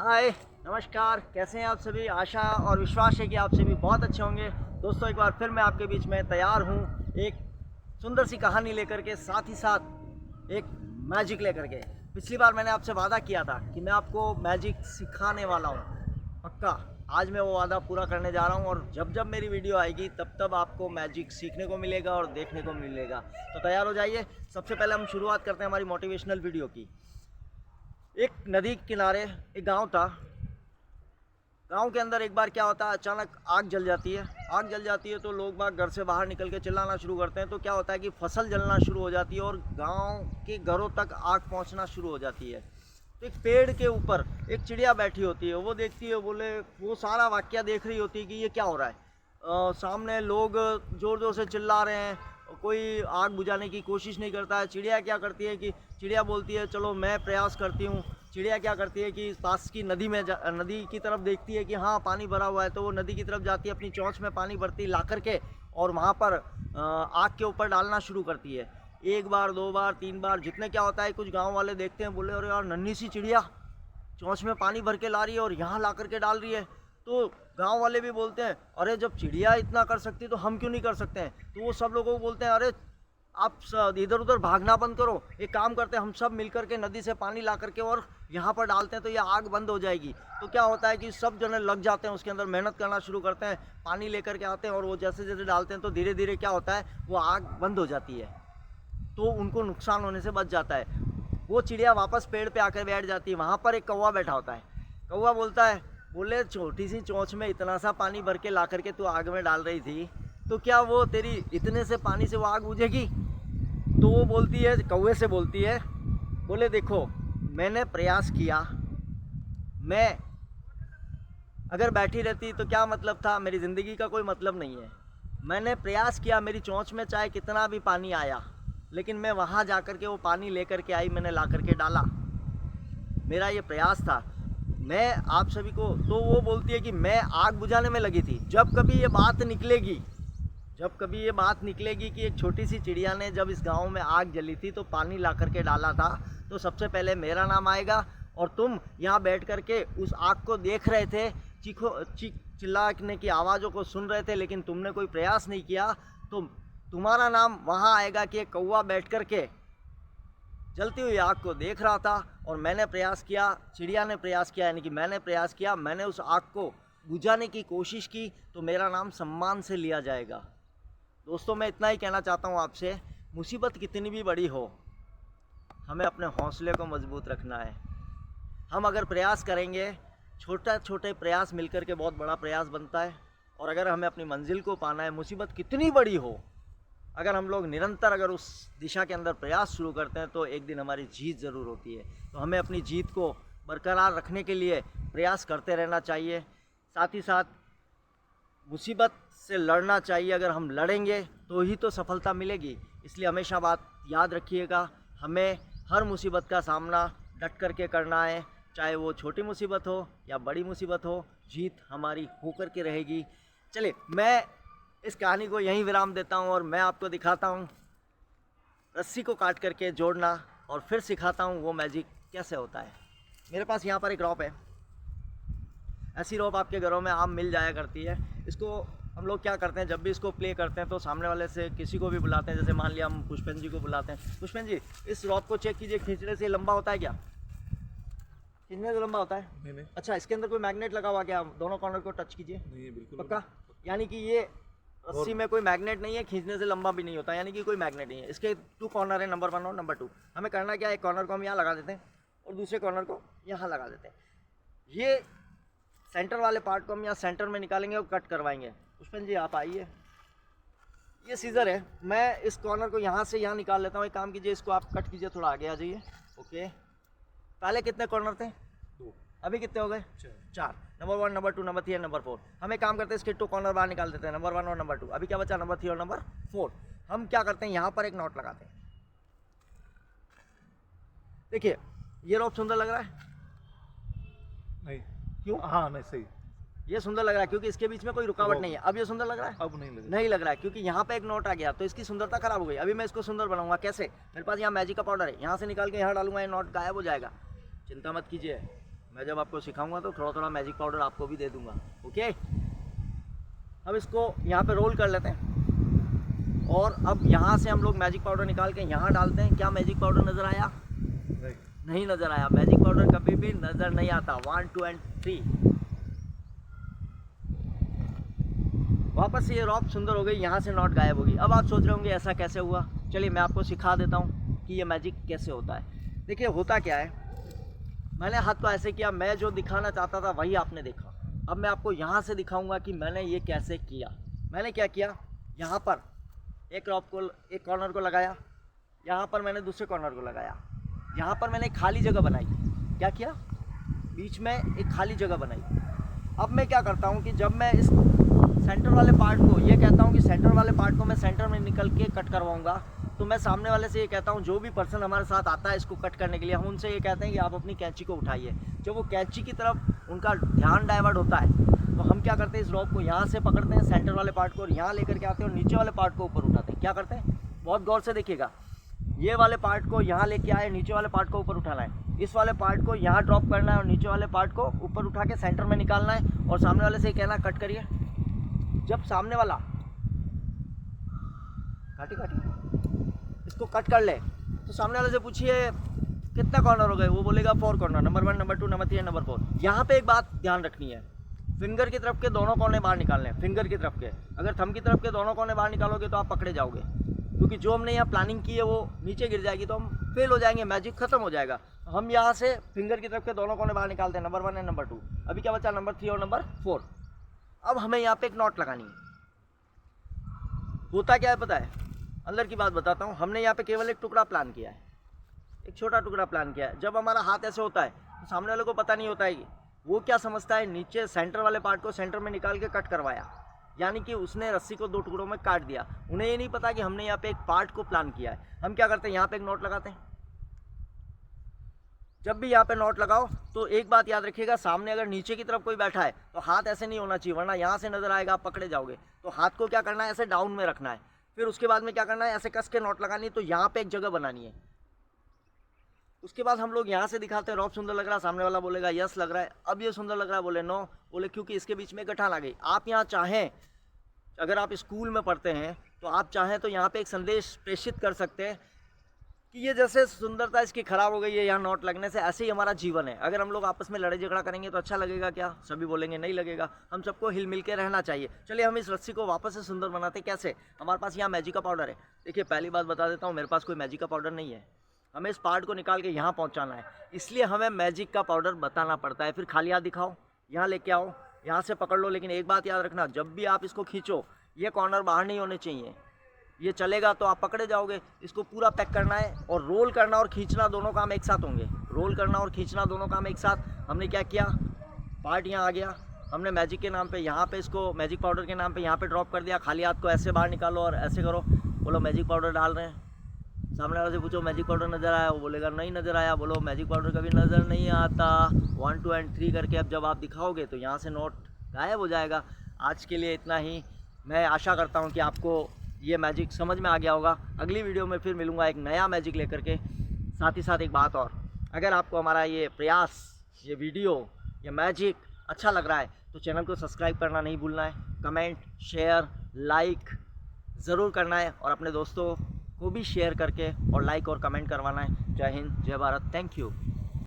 हाय, नमस्कार। कैसे हैं आप सभी? आशा और विश्वास है कि आप सभी बहुत अच्छे होंगे। दोस्तों, एक बार फिर मैं आपके बीच में तैयार हूँ एक सुंदर सी कहानी लेकर के, साथ ही साथ एक मैजिक लेकर के। पिछली बार मैंने आपसे वादा किया था कि मैं आपको मैजिक सिखाने वाला हूँ। पक्का आज मैं वो वादा पूरा करने जा रहा हूँ, और जब जब मेरी वीडियो आएगी तब तब आपको मैजिक सीखने को मिलेगा और देखने को मिलेगा। तो तैयार हो जाइए। सबसे पहले हम शुरुआत करते हैं हमारी मोटिवेशनल वीडियो की। एक नदी के किनारे एक गांव था। गांव के अंदर एक बार क्या होता है, अचानक आग जल जाती है। आग जल जाती है तो लोग बाग घर से बाहर निकल के चिल्लाना शुरू करते हैं। तो क्या होता है कि फसल जलना शुरू हो जाती है और गांव के घरों तक आग पहुंचना शुरू हो जाती है। तो एक पेड़ के ऊपर एक चिड़िया बैठी होती है। वो देखती है, बोले वो सारा वाकया देख रही होती है कि ये क्या हो रहा है। सामने लोग ज़ोर ज़ोर से चिल्ला रहे हैं, कोई आग बुझाने की कोशिश नहीं करता है। चिड़िया क्या करती है कि चिड़िया बोलती है चलो मैं प्रयास करती हूँ। चिड़िया क्या करती है कि पास की नदी में नदी की तरफ देखती है कि हाँ पानी भरा हुआ है, तो वो नदी की तरफ जाती है, अपनी चोंच में पानी भरती ला करके और वहाँ पर आग के ऊपर डालना शुरू करती है। एक बार, दो बार, तीन बार, जितने क्या होता है, कुछ गाँव वाले देखते हैं, बोले अरे यार नन्ही सी चिड़िया चोंच में पानी भर के ला रही है और यहाँ ला करके डाल रही है। तो गांव वाले भी बोलते हैं अरे जब चिड़िया इतना कर सकती तो हम क्यों नहीं कर सकते हैं। तो वो सब लोगों को बोलते हैं अरे आप इधर उधर भागना बंद करो, एक काम करते हैं हम सब मिलकर के नदी से पानी ला करके और यहाँ पर डालते हैं तो ये आग बंद हो जाएगी। तो क्या होता है कि सब जने लग जाते हैं, उसके अंदर मेहनत करना शुरू करते हैं, पानी लेकर के आते हैं, और वो जैसे जैसे डालते हैं तो धीरे धीरे क्या होता है, वो आग बंद हो जाती है। तो उनको नुकसान होने से बच जाता है। वो चिड़िया वापस पेड़ पे आकर बैठ जाती है। वहाँ पर एक कौवा बैठा होता है। कौवा बोलता है, बोले छोटी सी चोंच में इतना सा पानी भर के ला करके तू आग में डाल रही थी, तो क्या वो तेरी इतने से पानी से वो आग बुझेगी? तो वो बोलती है, कौवे से बोलती है, बोले देखो मैंने प्रयास किया, मैं अगर बैठी रहती तो क्या मतलब था, मेरी ज़िंदगी का कोई मतलब नहीं है। मैंने प्रयास किया, मेरी चोंच में चाहे कितना भी पानी आया, लेकिन मैं वहाँ जा कर के वो पानी लेकर के आई, मैंने ला करके डाला, मेरा ये प्रयास था। मैं आप सभी को, तो वो बोलती है कि मैं आग बुझाने में लगी थी। जब कभी ये बात निकलेगी, जब कभी ये बात निकलेगी कि एक छोटी सी चिड़िया ने जब इस गांव में आग जली थी तो पानी ला करके डाला था, तो सबसे पहले मेरा नाम आएगा। और तुम यहाँ बैठ कर के उस आग को देख रहे थे, चिल्लाने की आवाज़ों को सुन रहे थे, लेकिन तुमने कोई प्रयास नहीं किया, तो तुम्हारा नाम वहाँ आएगा कि एक कौवा बैठ कर के जलती हुई आग को देख रहा था और मैंने प्रयास किया, चिड़िया ने प्रयास किया, यानी कि मैंने प्रयास किया, मैंने उस आग को बुझाने की कोशिश की, तो मेरा नाम सम्मान से लिया जाएगा। दोस्तों, मैं इतना ही कहना चाहता हूँ आपसे, मुसीबत कितनी भी बड़ी हो, हमें अपने हौसले को मजबूत रखना है। हम अगर प्रयास करेंगे, छोटा छोटे प्रयास मिलकर के बहुत बड़ा प्रयास बनता है। और अगर हमें अपनी मंजिल को पाना है, मुसीबत कितनी बड़ी हो, अगर हम लोग निरंतर अगर उस दिशा के अंदर प्रयास शुरू करते हैं तो एक दिन हमारी जीत ज़रूर होती है। तो हमें अपनी जीत को बरकरार रखने के लिए प्रयास करते रहना चाहिए। साथ ही साथ मुसीबत से लड़ना चाहिए। अगर हम लड़ेंगे तो ही तो सफलता मिलेगी। इसलिए हमेशा बात याद रखिएगा, हमें हर मुसीबत का सामना डट कर के करना है, चाहे वो छोटी मुसीबत हो या बड़ी मुसीबत हो, जीत हमारी होकर के रहेगी। चलिए, मैं इस कहानी को यहीं विराम देता हूँ और मैं आपको दिखाता हूँ रस्सी को काट करके जोड़ना, और फिर सिखाता हूँ वो मैजिक कैसे होता है। मेरे पास यहाँ पर एक रॉप है। ऐसी रॉप आपके घरों में आम मिल जाया करती है। इसको हम लोग क्या करते हैं, जब भी इसको प्ले करते हैं तो सामने वाले से किसी को भी बुलाते हैं। जैसे मान लिया हम पुष्पन जी को बुलाते हैं, पुष्पन जी इस रॉप को चेक कीजिए, खींचने से लंबा होता है क्या? खींचने से लंबा होता है? नहीं। अच्छा, इसके अंदर कोई मैग्नेट लगा हुआ क्या? दोनों कॉर्नर को टच कीजिए। नहीं, बिल्कुल पक्का? यानी कि ये रस्सी में कोई मैग्नेट नहीं है, खींचने से लंबा भी नहीं होता, यानी कि कोई मैग्नेट नहीं है। इसके 2 कॉर्नर है, नंबर 1 और नंबर 2। हमें करना क्या है, एक कॉर्नर को हम यहाँ लगा देते हैं और दूसरे कॉर्नर को यहाँ लगा देते हैं। ये सेंटर वाले पार्ट को हम यहाँ सेंटर में निकालेंगे और कट करवाएंगे। पुष्पन जी आप आइए, ये सीजर है, मैं इस कॉर्नर को यहाँ से यहाँ निकाल लेता हूँ। एक काम कीजिए, इसको आप कट कीजिए, थोड़ा आगे आ जाइए। ओके, पहले कितने कॉर्नर थे? 2। अभी कितने हो गए? 4। नंबर 1, नंबर 2, नंबर 3 और नंबर 4। हम एक काम करते हैं, इसके 2 कॉर्नर बाहर निकाल देते हैं, नंबर 1 और नंबर 2। अभी क्या बचा? नंबर 3 और नंबर 4। हम क्या करते हैं, यहाँ पर एक नॉट लगाते हैं। देखिए, ये रॉप सुंदर लग रहा है? नहीं। क्यों? हाँ, नहीं, सही। ये सुंदर लग रहा है क्योंकि इसके बीच में कोई रुकावट नहीं है। अब ये सुंदर लग रहा है? अब नहीं लग नहीं लग रहा है, क्योंकि यहाँ पे एक नोट आ गया तो इसकी सुंदरता खराब हो गई। अभी मैं इसको सुंदर बनाऊंगा कैसे? मेरे पास यहाँ मैजिक का पाउडर है, यहाँ से निकाल के यहाँ डालूंगा, ये नोट गायब हो जाएगा। चिंता मत कीजिए, मैं जब आपको सिखाऊंगा तो थोड़ा थोड़ा मैजिक पाउडर आपको भी दे दूंगा। ओके, अब इसको यहाँ पे रोल कर लेते हैं और अब यहाँ से हम लोग मैजिक पाउडर निकाल के यहाँ डालते हैं। क्या मैजिक पाउडर नज़र आया? नहीं नज़र आया। मैजिक पाउडर कभी भी नज़र नहीं आता। 1 2 एंड 3। वापस से ये रॉप सुंदर हो गई, यहाँ से नॉट गायब होगी। अब आप सोच रहे होंगे ऐसा कैसे हुआ। चलिए मैं आपको सिखा देता हूँ कि ये मैजिक कैसे होता है। देखिए होता क्या है, मैंने हाथ को ऐसे किया, मैं जो दिखाना चाहता था वही आपने देखा। अब मैं आपको यहाँ से दिखाऊंगा कि मैंने ये कैसे किया। मैंने क्या किया, यहाँ पर एक रॉप को, एक कॉर्नर को लगाया, यहाँ पर मैंने दूसरे कॉर्नर को लगाया, यहाँ पर मैंने एक खाली जगह बनाई। क्या किया, बीच में एक खाली जगह बनाई। अब मैं क्या करता हूँ कि जब मैं इस सेंटर वाले पार्ट को, ये कहता हूँ कि सेंटर वाले पार्ट को मैं सेंटर में निकल के कट करवाऊँगा, तो मैं सामने वाले से ये कहता हूँ, जो भी पर्सन हमारे साथ आता है इसको कट करने के लिए, हम उनसे ये कहते हैं कि आप अपनी कैंची को उठाइए। जब वो कैंची की तरफ उनका ध्यान डाइवर्ट होता है तो हम क्या करते हैं, इस रॉप को यहाँ से पकड़ते हैं सेंटर वाले पार्ट को, और यहाँ लेकर के आते हैं और नीचे वाले पार्ट को ऊपर उठाते हैं। क्या करते हैं, बहुत गौर से देखिएगा, ये वाले पार्ट को यहाँ लेके आए, नीचे वाले पार्ट को ऊपर उठाना है, इस वाले पार्ट को यहाँ ड्रॉप करना है और नीचे वाले पार्ट को ऊपर उठा के सेंटर में निकालना है, और सामने वाले से कहना कट करिए। जब सामने वाला काटी इसको कट कर ले तो सामने वाले से पूछिए कितने कॉर्नर हो गए, वो बोलेगा 4 corner, number 1, number 2, number 3, number 4। यहाँ पे एक बात ध्यान रखनी है, फिंगर की तरफ के दोनों कोने बाहर निकालने हैं। फिंगर की तरफ के, अगर थंब की तरफ के दोनों कोने बाहर निकालोगे तो आप पकड़े जाओगे, क्योंकि जो हमने यहाँ प्लानिंग की है वो नीचे गिर जाएगी, तो हम फेल हो जाएंगे, मैजिक खत्म हो जाएगा। हम यहाँ से फिंगर की तरफ के दोनों कोने बाहर निकालते हैं, नंबर 1 एंड नंबर 2। अभी क्या बचा, नंबर 3 और नंबर 4। अब हमें यहाँ पे एक नॉट लगानी है। होता क्या है पता है, अंदर की बात बताता हूँ। हमने यहाँ पे केवल एक टुकड़ा प्लान किया है, एक छोटा टुकड़ा प्लान किया है। जब हमारा हाथ ऐसे होता है तो सामने वाले को पता नहीं होता है कि वो क्या समझता है, नीचे सेंटर वाले पार्ट को सेंटर में निकाल के कट करवाया, यानी कि उसने रस्सी को 2 टुकड़ों में काट दिया। उन्हें ये नहीं पता कि हमने यहाँ पे एक पार्ट को प्लान किया है। हम क्या करते हैं, यहाँ पे एक नोट लगाते हैं। जब भी यहाँ पे नॉट लगाओ तो एक बात याद रखिएगा, सामने अगर नीचे की तरफ कोई बैठा है तो हाथ ऐसे नहीं होना चाहिए, वरना यहाँ से नजर आएगा, आप पकड़े जाओगे। तो हाथ को क्या करना है, ऐसे डाउन में रखना है। फिर उसके बाद में क्या करना है, ऐसे कस के नॉट लगानी है, तो यहाँ पे एक जगह बनानी है। उसके बाद हम लोग यहाँ से दिखाते हैं, रॉप सुंदर लग रहा है, सामने वाला बोलेगा यस लग रहा है। अब ये सुंदर लग रहा है, बोले नो, बोले क्योंकि इसके बीच में गठान आ गई। आप यहाँ चाहें, अगर आप स्कूल में पढ़ते हैं तो आप चाहें तो यहाँ पे एक संदेश प्रेषित कर सकते हैं कि ये जैसे सुंदरता इसकी खराब हो गई है यहाँ नोट लगने से, ऐसे ही हमारा जीवन है। अगर हम लोग आपस में लड़ाई झगड़ा करेंगे तो अच्छा लगेगा क्या? सभी बोलेंगे नहीं लगेगा। हम सबको हिल मिल के रहना चाहिए। चलिए हम इस रस्सी को वापस से सुंदर बनाते कैसे? हमारे पास यहाँ मैजिक का पाउडर है। देखिए पहली बात बता देता हूँ, मेरे पास कोई मैजिक का पाउडर नहीं है। हमें इस पार्ट को निकाल के यहाँ पहुँचाना है, इसलिए हमें मैजिक का पाउडर बताना पड़ता है। फिर खाली हाथ दिखाओ, यहाँ लेके आओ, यहाँ से पकड़ लो। लेकिन एक बात याद रखना, जब भी आप इसको खींचो ये कॉर्नर बाहर नहीं होने चाहिए। ये चलेगा तो आप पकड़े जाओगे। इसको पूरा पैक करना है और रोल करना और खींचना दोनों काम एक साथ होंगे। रोल करना और खींचना दोनों काम एक साथ। हमने क्या किया, पार्ट यहाँ आ गया, हमने मैजिक के नाम पे यहाँ पे इसको मैजिक पाउडर के नाम पे यहाँ पे ड्रॉप कर दिया। खाली हाथ को ऐसे बाहर निकालो और ऐसे करो, बोलो मैजिक पाउडर डाल रहे हैं। सामने वाले से पूछो मैजिक पाउडर नज़र आया, वो बोलेगा नहीं नज़र आया। बोलो मैजिक पाउडर कभी नज़र नहीं आता। 1 2 एंड 3 करके अब जब आप दिखाओगे तो यहाँ से नोट गायब हो जाएगा। आज के लिए इतना ही। मैं आशा करता हूँ कि आपको ये मैजिक समझ में आ गया होगा। अगली वीडियो में फिर मिलूँगा एक नया मैजिक लेकर के। साथ ही साथ एक बात और, अगर आपको हमारा ये प्रयास, ये वीडियो, ये मैजिक अच्छा लग रहा है तो चैनल को सब्सक्राइब करना नहीं भूलना है। कमेंट, शेयर, लाइक ज़रूर करना है और अपने दोस्तों को भी शेयर करके और लाइक और कमेंट करवाना है। जय हिंद, जय भारत, थैंक यू।